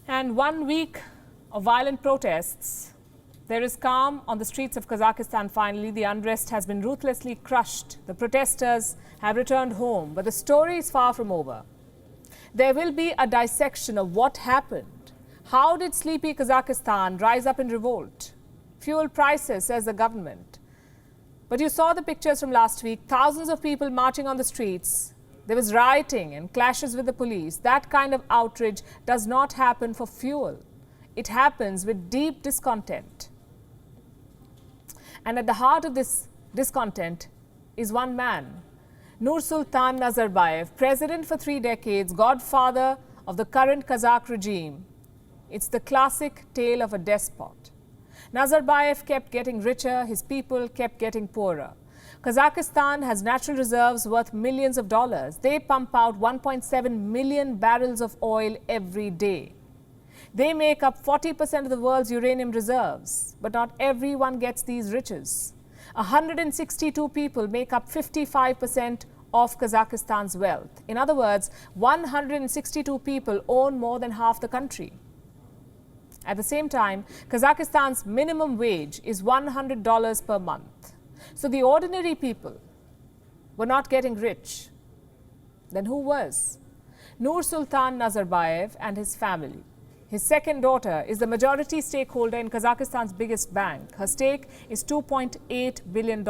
And 1 week of violent protests, there is calm on the streets of Kazakhstan finally. The unrest has been ruthlessly crushed. The protesters have returned home, but the story is far from over. There will be a dissection of what happened. How did sleepy Kazakhstan rise up in revolt? Fuel prices, says the government. But you saw the pictures from last week, thousands of people marching on the streets. There was rioting and clashes with the police. That kind of outrage does not happen for fuel. It happens with deep discontent. And at the heart of this discontent is one man, Nursultan Nazarbayev, president for 3 decades, godfather of the current Kazakh regime. It's the classic tale of a despot. Nazarbayev kept getting richer, his people kept getting poorer. Kazakhstan has natural reserves worth millions of dollars. They pump out 1.7 million barrels of oil every day. They make up 40% of the world's uranium reserves, but not everyone gets these riches. 162 people make up 55% of Kazakhstan's wealth. In other words, 162 people own more than half the country. At the same time, Kazakhstan's minimum wage is $100 per month. So the ordinary people were not getting rich. Then who was? Nursultan Nazarbayev and his family. His second daughter is the majority stakeholder in Kazakhstan's biggest bank. Her stake is $2.8 billion.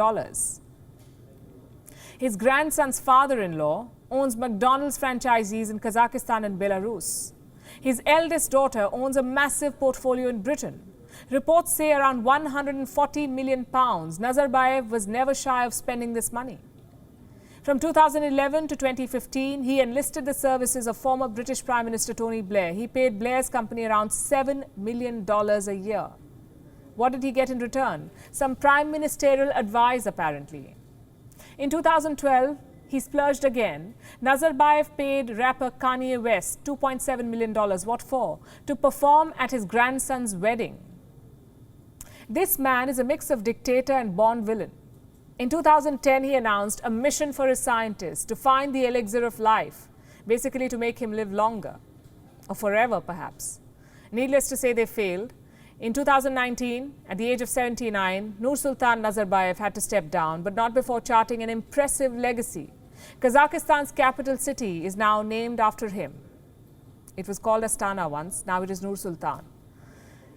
His grandson's father-in-law owns McDonald's franchisees in Kazakhstan and Belarus. His eldest daughter owns a massive portfolio in Britain. Reports say around £140 million. Nazarbayev was never shy of spending this money. From 2011 to 2015, he enlisted the services of former British Prime Minister Tony Blair. He paid Blair's company around $7 million a year. What did he get in return? Some prime ministerial advice, apparently. In 2012, he splurged again. Nazarbayev paid rapper Kanye West $2.7 million. What for? To perform at his grandson's wedding. This man is a mix of dictator and born villain. In 2010, he announced a mission for his scientists to find the elixir of life, basically to make him live longer, or forever perhaps. Needless to say, they failed. In 2019, at the age of 79, Nursultan Nazarbayev had to step down, but not before charting an impressive legacy. Kazakhstan's capital city is now named after him. It was called Astana once, now it is Nursultan.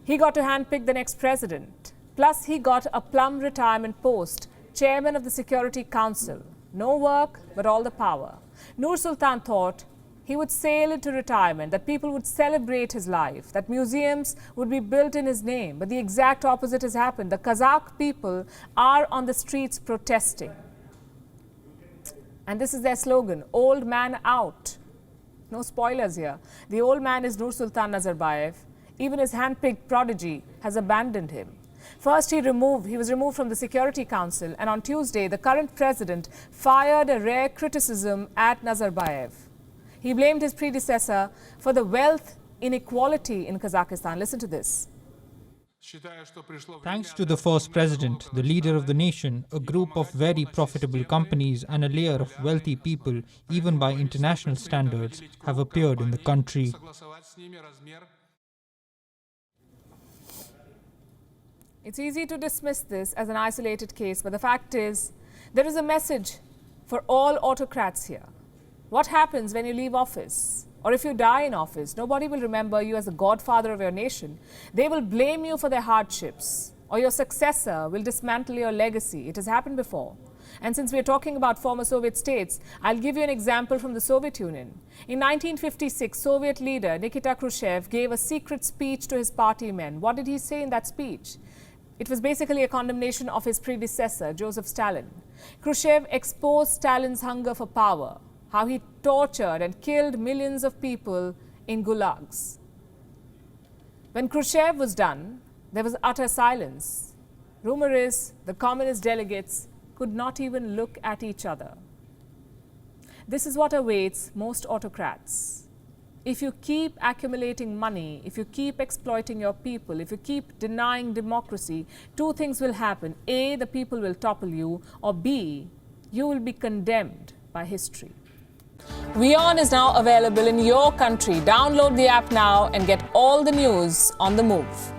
He got to handpick the next president. Plus, he got a plum retirement post, chairman of the Security Council. No work, but all the power. Nursultan thought he would sail into retirement, that people would celebrate his life, that museums would be built in his name. But the exact opposite has happened. The Kazakh people are on the streets protesting. And this is their slogan, old man out. No spoilers here. The old man is Nursultan Nazarbayev. Even his handpicked prodigy has abandoned him. First, he was removed from the Security Council, and on Tuesday, the current president fired a rare criticism at Nazarbayev. He blamed his predecessor for the wealth inequality in Kazakhstan. Listen to this. Thanks to the first president, the leader of the nation, a group of very profitable companies and a layer of wealthy people, even by international standards, have appeared in the country. It's easy to dismiss this as an isolated case, but the fact is, there is a message for all autocrats here. What happens when you leave office? Or if you die in office, nobody will remember you as the godfather of your nation. They will blame you for their hardships, or your successor will dismantle your legacy. It has happened before. And since we're talking about former Soviet states, I'll give you an example from the Soviet Union. In 1956, Soviet leader Nikita Khrushchev gave a secret speech to his party men. What did he say in that speech? It was basically a condemnation of his predecessor, Joseph Stalin. Khrushchev exposed Stalin's hunger for power, how he tortured and killed millions of people in gulags. When Khrushchev was done, there was utter silence. Rumor is the communist delegates could not even look at each other. This is what awaits most autocrats. If you keep accumulating money, if you keep exploiting your people, if you keep denying democracy, two things will happen. A, the people will topple you, or B, you will be condemned by history. WION is now available in your country. Download the app now and get all the news on the move.